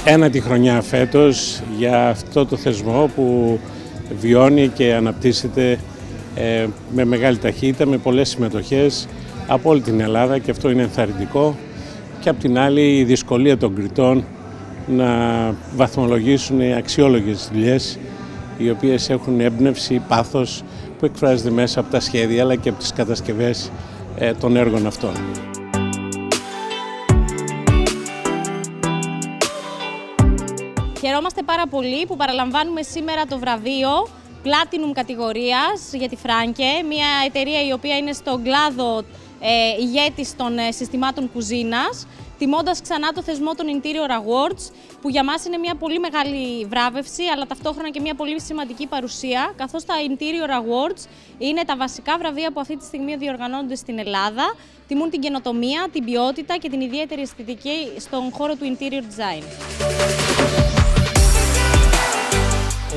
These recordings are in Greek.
ένατη χρονιά φέτος για αυτό το θεσμό που βιώνει και αναπτύσσεται με μεγάλη ταχύτητα, με πολλές συμμετοχές από όλη την Ελλάδα, και αυτό είναι ενθαρρυντικό. Και απ' την άλλη η δυσκολία των κριτών να βαθμολογήσουν αξιόλογες δουλειές, οι οποίες έχουν έμπνευση, πάθος που εκφράζεται μέσα από τα σχέδια αλλά και από τις κατασκευές των έργων αυτών. Χαιρόμαστε πάρα πολύ που παραλαμβάνουμε σήμερα το βραβείο Platinum κατηγορίας για τη Franke, μια εταιρεία η οποία είναι στον κλάδο ηγέτης των συστημάτων κουζίνας, τιμώντας ξανά το θεσμό των Interior Awards, που για μας είναι μια πολύ μεγάλη βράβευση, αλλά ταυτόχρονα και μια πολύ σημαντική παρουσία, καθώς τα Interior Awards είναι τα βασικά βραβεία που αυτή τη στιγμή διοργανώνονται στην Ελλάδα, τιμούν την καινοτομία, την ποιότητα και την ιδιαίτερη αισθητική στον χώρο του Interior Design.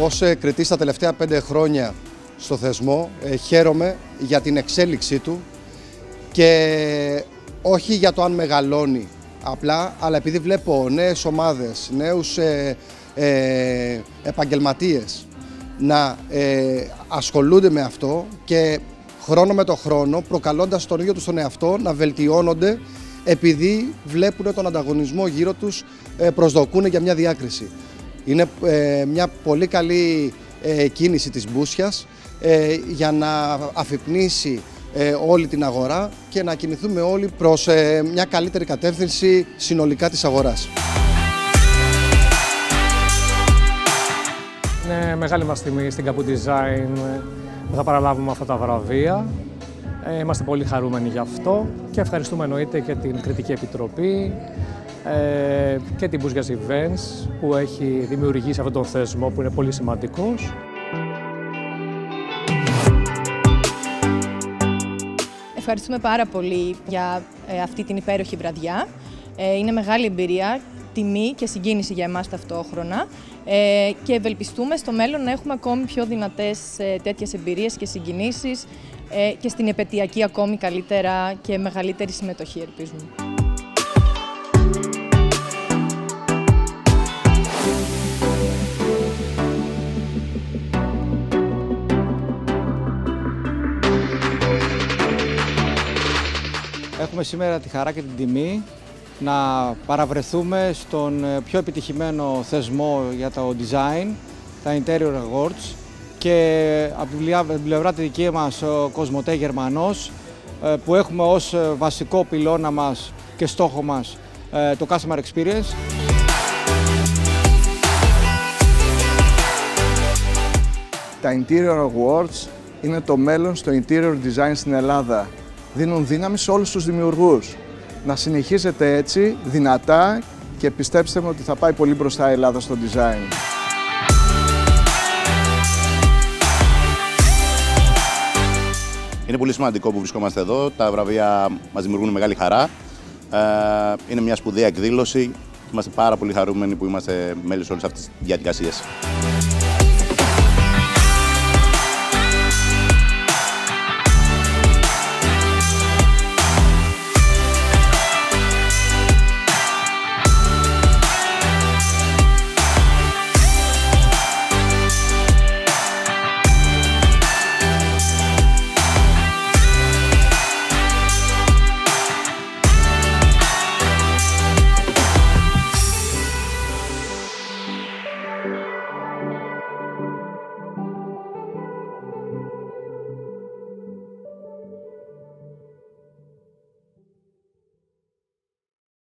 Ως κριτής τα τελευταία 5 χρόνια στο θεσμό, χαίρομαι για την εξέλιξή του και όχι για το αν μεγαλώνει απλά, αλλά επειδή βλέπω νέες ομάδες, νέους επαγγελματίες να ασχολούνται με αυτό και χρόνο με το χρόνο, προκαλώντας τον ίδιο τους τον εαυτό να βελτιώνονται, επειδή βλέπουν τον ανταγωνισμό γύρω τους, προσδοκούν για μια διάκριση. Είναι μια πολύ καλή κίνηση της Μπούσιας για να αφυπνίσει όλη την αγορά και να κινηθούμε όλοι προς μια καλύτερη κατεύθυνση συνολικά της αγοράς. Είναι μεγάλη μας τιμή στην Kaput Design που θα παραλάβουμε αυτά τα βραβεία. Είμαστε πολύ χαρούμενοι γι' αυτό και ευχαριστούμε εννοείται και την Κριτική Επιτροπή και την Μπούσιας Events που έχει δημιουργήσει αυτόν τον θεσμό που είναι πολύ σημαντικός. Ευχαριστούμε πάρα πολύ για αυτή την υπέροχη βραδιά. Είναι μεγάλη εμπειρία, τιμή και συγκίνηση για εμάς ταυτόχρονα και ευελπιστούμε στο μέλλον να έχουμε ακόμη πιο δυνατές τέτοιες εμπειρίες και συγκινήσεις και στην επετειακή ακόμη καλύτερα και μεγαλύτερη συμμετοχή, ελπίζουμε. Έχουμε σήμερα τη χαρά και την τιμή να παραβρεθούμε στον πιο επιτυχημένο θεσμό για το design, τα Interior Awards, και από την πλευρά τη δική μας ο Κοσμοτέ Γερμανός, που έχουμε ως βασικό πυλώνα μας και στόχο μας το Customer Experience. Τα Interior Awards είναι το μέλλον στο Interior Design στην Ελλάδα. Δίνουν δύναμη σε όλους τους δημιουργούς. Να συνεχίζετε έτσι, δυνατά, και πιστέψτε με ότι θα πάει πολύ μπροστά η Ελλάδα στο design. Είναι πολύ σημαντικό που βρισκόμαστε εδώ. Τα βραβεία μας δημιουργούν μεγάλη χαρά. Είναι μια σπουδαία εκδήλωση. Είμαστε πάρα πολύ χαρούμενοι που είμαστε μέλη σε όλες αυτές τις διαδικασίες.